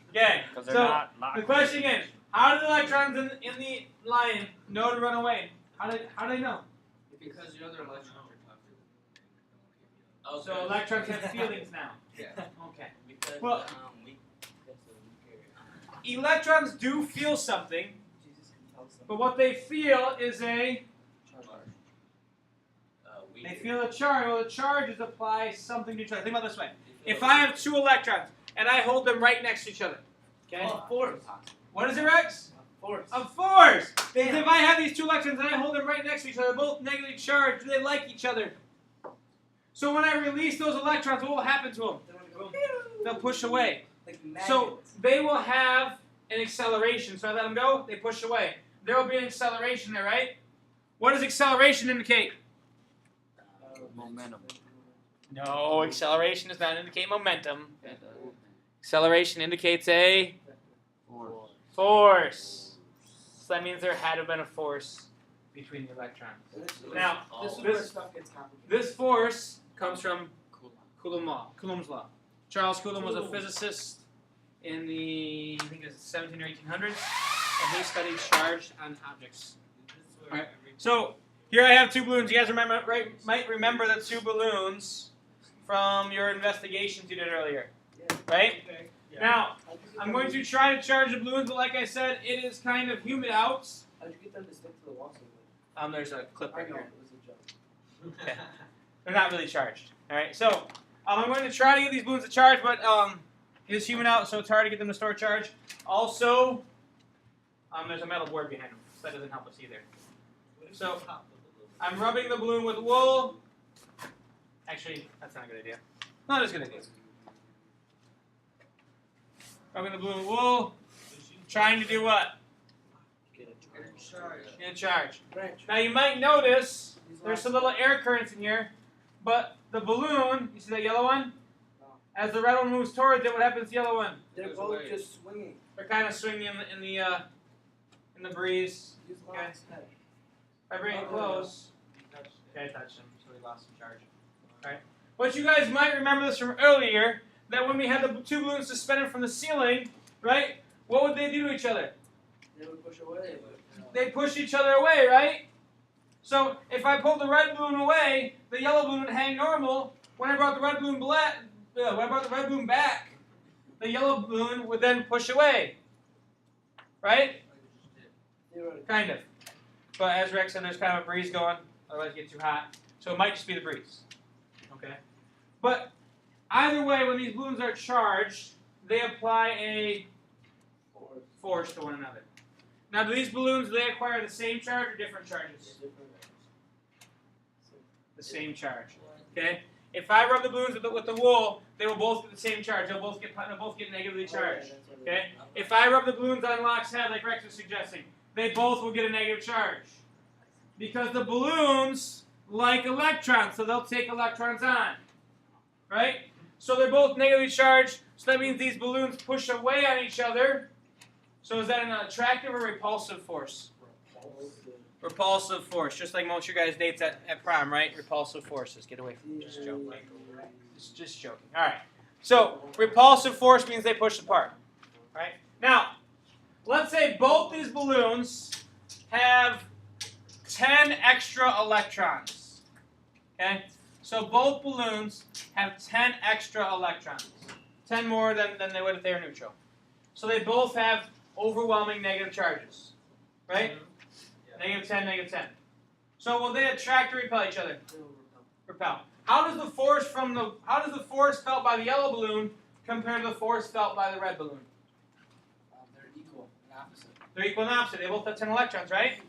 Okay. Because they're So not the question is, how do the electrons in the line know to run away? How do they know? Because the other electrons are tougher. So electrons have feelings now. Yeah. Okay. Because Well, electrons do feel something, but what they feel is they feel a charge. Well, the charges apply something to each other. Think about it this way. If I have two electrons and I hold them right next to each other, okay? Force. What is it, Rex? Force. A force. If I have these two electrons and I hold them right next to each other, both negatively charged, do they like each other? So when I release those electrons, what will happen to them? They'll push away. So they will have an acceleration. So I let them go, they push away. There will be an acceleration there, right? What does acceleration indicate? Momentum. No, acceleration does not indicate momentum. Acceleration indicates a force. So that means there had to have been a force between the electrons. Now, this force comes from Coulomb's law. Charles Coulomb was a physicist in the, I think it was 17 or 1800s, and he studied charge on objects. All right. So here I have two balloons. You guys might remember the two balloons from your investigations you did earlier, right? Yeah. Now, I'm going to try to charge the balloons, but like I said, it is kind of humid out. How'd you get them to stick to the wall so good? There's a clip right here. It was a joke. Okay. They're not really charged. All right, so I'm going to try to get these balloons to charge, but it's humid out, so it's hard to get them to store charge. Also, there's a metal board behind them, so that doesn't help us either. So I'm rubbing the balloon with wool. Actually, that's not a good idea. No, that's a good idea. Rubbing the balloon with wool. Trying to do what? Get a Get a charge. Now you might notice there's some little air currents in here, but the balloon, you see that yellow one? As the red one moves towards it, what happens to the yellow one? They're both just swinging. They're kind of swinging in the breeze. Okay. If I bring it close, okay, I touched them, so we lost some charge. All right. But you guys might remember this from earlier, that when we had the two balloons suspended from the ceiling, right? What would they do to each other? They would push away. They push each other away, right? So if I pulled the red balloon away, the yellow balloon would hang normal. When I brought the red balloon back, the yellow balloon would then push away, right? Kind of. But as Rex said, there's kind of a breeze going, otherwise it gets too hot. So it might just be the breeze. Okay? But either way, when these balloons are charged, they apply a force to one another. Now, do these balloons, do they acquire the same charge or different charges? The same charge. Okay? If I rub the balloons with the wool, they will both get the same charge. They'll both get negatively charged. Okay? If I rub the balloons on Locke's head, like Rex was suggesting, they both will get a negative charge. Because the balloons like electrons, so they'll take electrons on. Right? So they're both negatively charged, so that means these balloons push away on each other. So is that an attractive or repulsive force? Repulsive force, just like most of your guys' dates at prom, right? Repulsive forces. Get away from me. Just joking. Just joking. All right. So repulsive force means they push apart. All right. Now, let's say both these balloons have 10 extra electrons. Okay? So both balloons have 10 extra electrons. 10 more than they would if they were neutral. So they both have overwhelming negative charges. Right? Negative 10, negative 10. So will they attract or repel each other? Repel. How does the force felt by the yellow balloon compare to the force felt by the red balloon? They're equal and opposite. They're equal and opposite. They both have 10 electrons, right?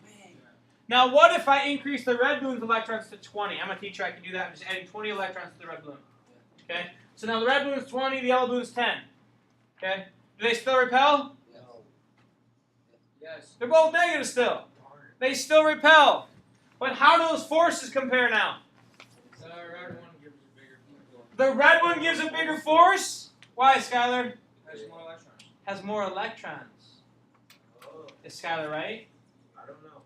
Now what if I increase the red balloon's electrons to 20? I'm a teacher, I can do that. I'm just adding 20 electrons to the red balloon. Okay? So now the red balloon's 20, the yellow balloon's 10. Okay? Do they still repel? Yes. They're both negative still. They still repel. But how do those forces compare now? The red one gives a bigger force. The red one gives a bigger force? Why, Skylar? Has more electrons. Has more electrons. Oh. Is Skylar right? I don't know.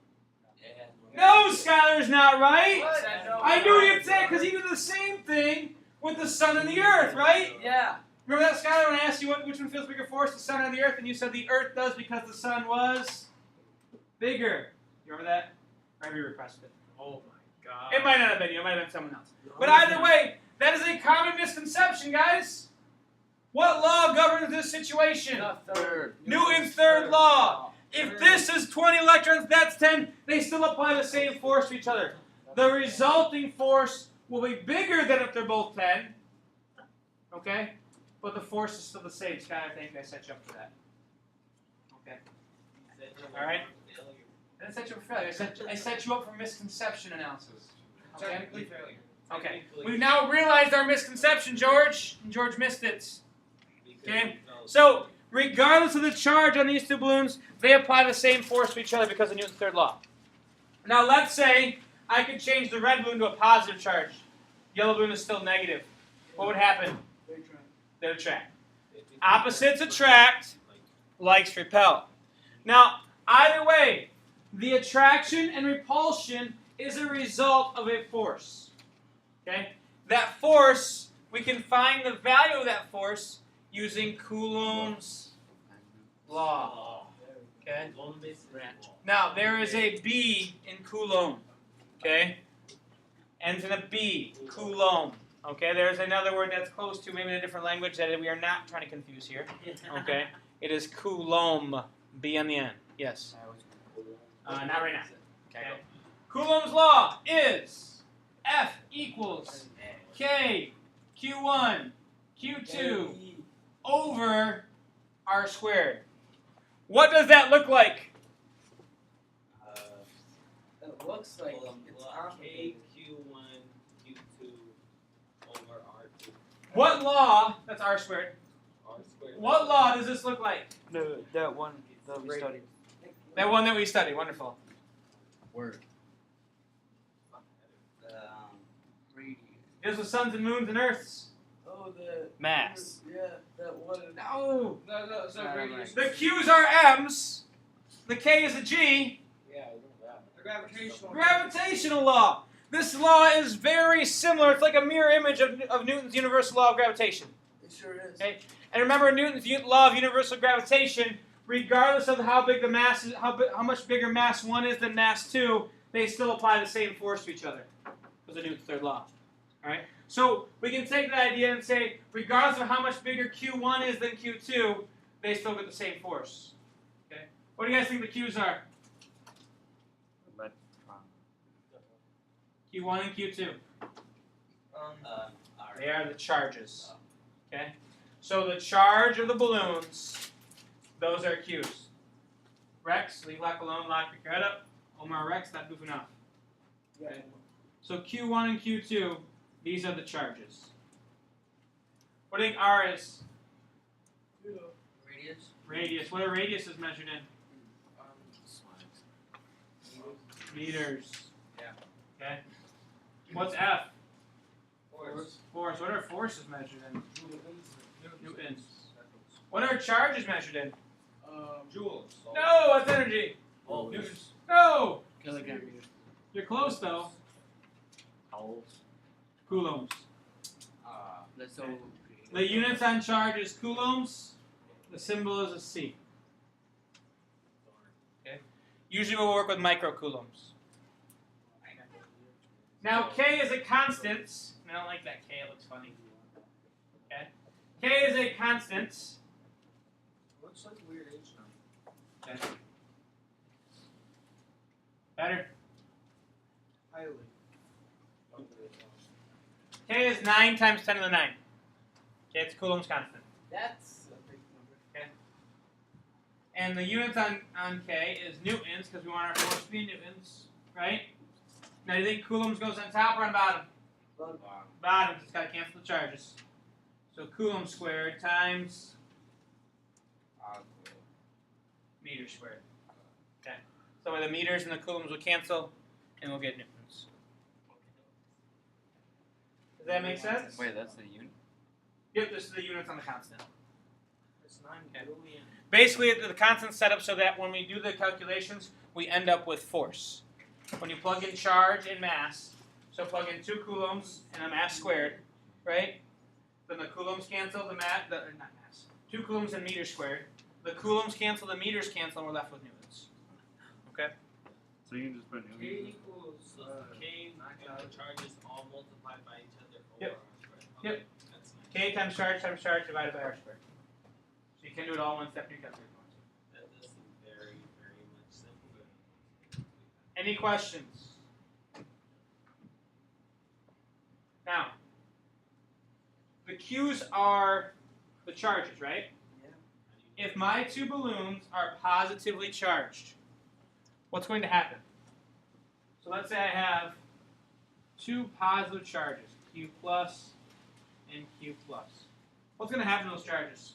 No, Skylar's not right. What? I knew you'd say it because he did the same thing with the sun and the earth, right? Yeah. Remember that, Skylar, when I asked you which one feels bigger force, the sun or the earth? And you said the earth does because the sun was bigger. You remember that? Or have you requested it? Oh my God. It might not have been you. It might have been someone else. But either way, that is a common misconception, guys. What law governs this situation? Newton's third law. If this is 20 electrons, that's 10, they still apply the same force to each other. The resulting force will be bigger than if they're both 10. Okay? But the force is still the same. Sky, I think I set you up for that. Okay. All right? I didn't set you up for failure. I set you up for misconception analysis. Okay? Technically failure. Okay. We've now realized our misconception, George. And George missed it. Okay? So, regardless of the charge on these two balloons, they apply the same force to each other because of Newton's third law. Now, let's say I could change the red balloon to a positive charge. Yellow balloon is still negative. What would happen? They attract. Opposites attract, likes repel. Now, either way, the attraction and repulsion is a result of a force. Okay? That force, we can find the value of that force using Coulomb's law. Okay? Now, there is a B in Coulomb. Okay? Ends in a B, Coulomb. Okay, there's another word that's close to, maybe in a different language, that we are not trying to confuse here. Okay? It is Coulomb, B on the end. Yes. Not right now. Okay. Coulomb's law is F equals K Q1 Q2 over R squared. What does that look like? It looks like it's K Q1 Q2 over R2. What law, that's R squared, R squared. what law does this look like? That one that we studied. That one that we studied, wonderful. Word. radius. This was suns and moons and earths. Oh, the Mass. Yeah, that one. No. No, so radius. The Q's are M's. The K is a G. Yeah, I know that. The gravitational. Gravitational law. This law is very similar. It's like a mirror image of Newton's universal law of gravitation. It sure is. Okay? And remember Newton's law of universal gravitation, regardless of how big the mass is, how much bigger mass 1 is than mass 2, they still apply the same force to each other. Because of Newton's third law. Alright? So we can take that idea and say, regardless of how much bigger Q1 is than Q2, they still get the same force. Okay? What do you guys think the Q's are? Q1 and Q2. They are the charges. Okay? So the charge of the balloons, those are Q's. Rex, leave Lock alone, Lock, pick your head up. Omar, Rex, stop goofing off. Okay? So Q1 and Q2, these are the charges. What do you think R is? Radius. Radius. What are radiuses measured in? Meters. Yeah. Okay. What's F? Force. Force. What are forces measured in? Newtons. What are charges measured in? Joules. No, that's energy. Oh, Newtons. No. Kilogram. You're close though. Coulombs. That's so. The units on charge is coulombs. The symbol is a C. Okay. Usually we'll work with microcoulombs. Now K is a constant. I don't like that K. It looks funny. Okay. K is a constant. Looks like a weird H number. Okay. Better. Highly. K is 9 times 10 to the 9. Okay, it's Coulomb's constant. That's a big number. And the units on K is newtons, because we want our force to be newtons, right? Now, do you think Coulomb's goes on top or on bottom? Bottom, it's got to cancel the charges. So Coulomb squared times meter squared. Okay. So the meters and the coulombs will cancel, and we'll get newtons. Does that make sense? Wait, that's the unit. Yep, this is the units on the constant. It's 9 Okay. billion. Basically, the constant's set up so that when we do the calculations, we end up with force. When you plug in charge and mass, so plug in 2 coulombs and a mass squared, right? then the coulombs cancel, not mass. 2 coulombs in meters squared. The coulombs cancel, the meters cancel, and we're left with newtons. Okay? So you can just put K newtons. equals K charges all multiplied by each other over Yep. R squared. Yep. Okay, that's nice. K times charge divided by r squared. So you can do it all in one step in your calculator. That does seem very, very much simpler. Any questions? Now, the Q's are the charges, right? If my 2 balloons are positively charged, what's going to happen? So let's say I have 2 positive charges, Q plus and Q plus. What's going to happen to those charges?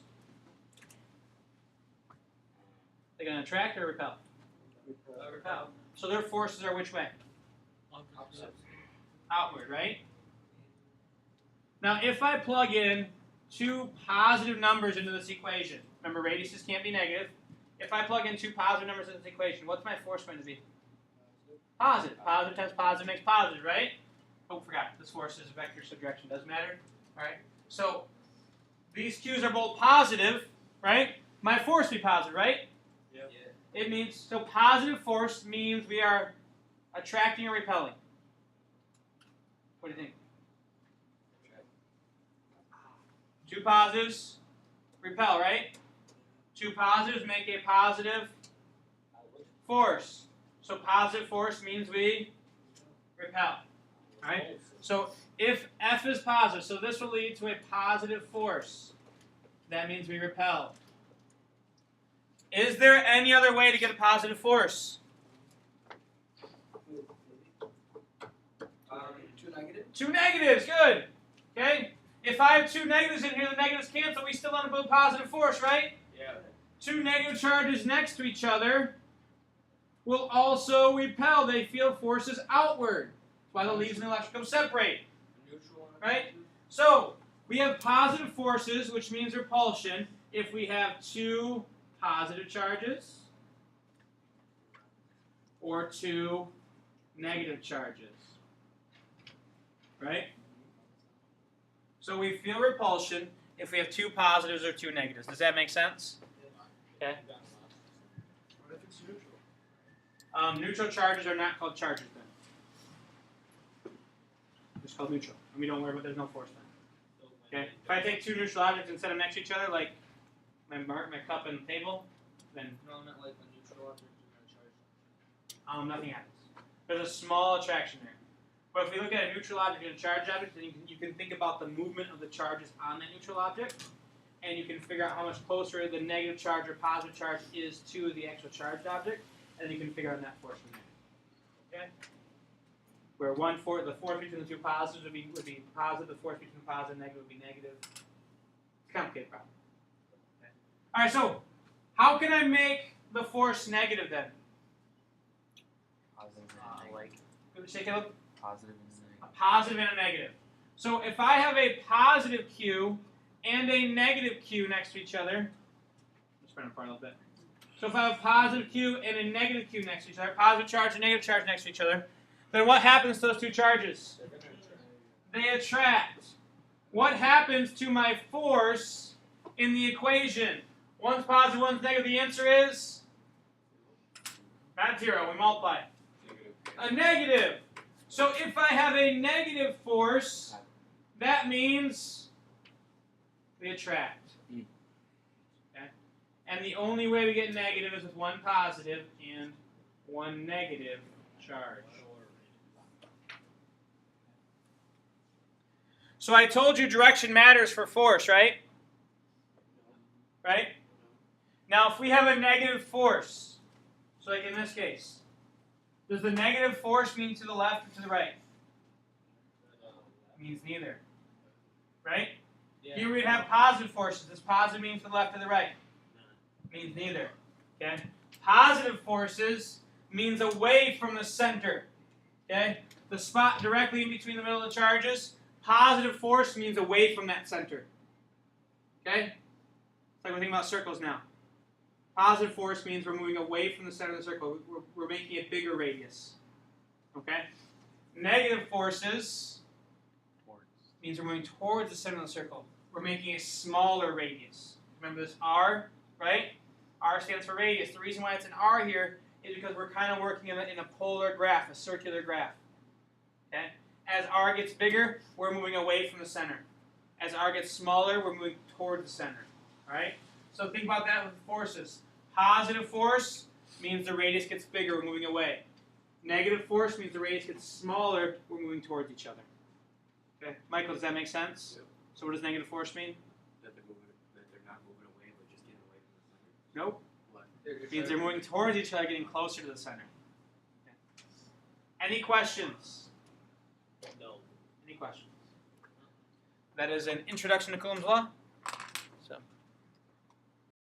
They're going to attract or repel? Repel. So their forces are which way? Outward, right? Now, if I plug in 2 positive numbers into this equation, remember radiuses can't be negative. If I plug in 2 positive numbers into this equation, what's my force going to be? Positive. Positive times positive makes positive, right? Oh, forgot. This force is vector subtraction. Doesn't matter. All right. So these Q's are both positive, right? My force will be positive, right? Yeah. It means, so positive force means we are attracting or repelling. What do you think? 2 positives repel, right? 2 positives make a positive force. So positive force means we repel. Right? So if F is positive, so this will lead to a positive force. That means we repel. Is there any other way to get a positive force? 2 negative. 2 negatives, good. Okay? If I have 2 negatives in here, the negatives cancel, we still end up with a positive force, right? Yeah. 2 negative charges next to each other will also repel. They feel forces outward. That's why the leaves and the electrons separate. Neutral. Right? So, we have positive forces, which means repulsion, if we have 2 positive charges or 2 negative charges. Right? So we feel repulsion if we have 2 positives or 2 negatives. Does that make sense? Okay. What if it's neutral? Neutral charges are not called charges then. It's called neutral. And we don't worry about there's no force then. Okay? If I take 2 neutral objects and set them next to each other, like my cup and table, then No, not like a neutral object you're gonna charge. nothing happens. There's a small attraction there. But if we look at a neutral object and a charged object, then you can think about the movement of the charges on that neutral object, and you can figure out how much closer the negative charge or positive charge is to the actual charged object, and then you can figure out net force from there. Okay? Where the force between the 2 positives would be positive, the force between the positive and negative would be negative. It's a complicated problem. Okay. All right, so how can I make the force negative then? Positive and like Shake it up. positive and A positive and a negative. So if I have a positive Q and a negative Q next to each other, let's spread them apart a little bit. So if I have a positive Q and a negative Q next to each other, positive charge and negative charge next to each other, then what happens to those 2 charges? They attract. What happens to my force in the equation? One's positive, one's negative. The answer is not 0. We multiply. A negative. So if I have a negative force, that means we attract. Okay? And the only way we get negative is with 1 positive and 1 negative charge. So I told you direction matters for force, right? Right? Now if we have a negative force, so like in this case, does the negative force mean to the left or to the right? It means neither. Right? Yeah. Here we'd have positive forces. Does positive mean to the left or the right? Means neither. Okay? Positive forces means away from the center. Okay? The spot directly in between the middle of the charges. Positive force means away from that center. Okay? It's like we're thinking about circles now. Positive force means we're moving away from the center of the circle. We're making a bigger radius. Okay? Negative forces means we're moving towards the center of the circle. we're making a smaller radius. Remember this R, right? R stands for radius. The reason why it's an R here is because we're kind of working in a polar graph, a circular graph. Okay? As R gets bigger, we're moving away from the center. As R gets smaller, we're moving toward the center. All right? So think about that with forces. Positive force means the radius gets bigger, we're moving away. Negative force means the radius gets smaller, we're moving towards each other. Okay, Michael, does that make sense? Yep. So what does negative force mean? That they're not moving away, but just getting away from the center. Nope. What? It means they're moving towards each other, getting closer to the center. Okay. Any questions? No. Any questions? That is an introduction to Coulomb's law.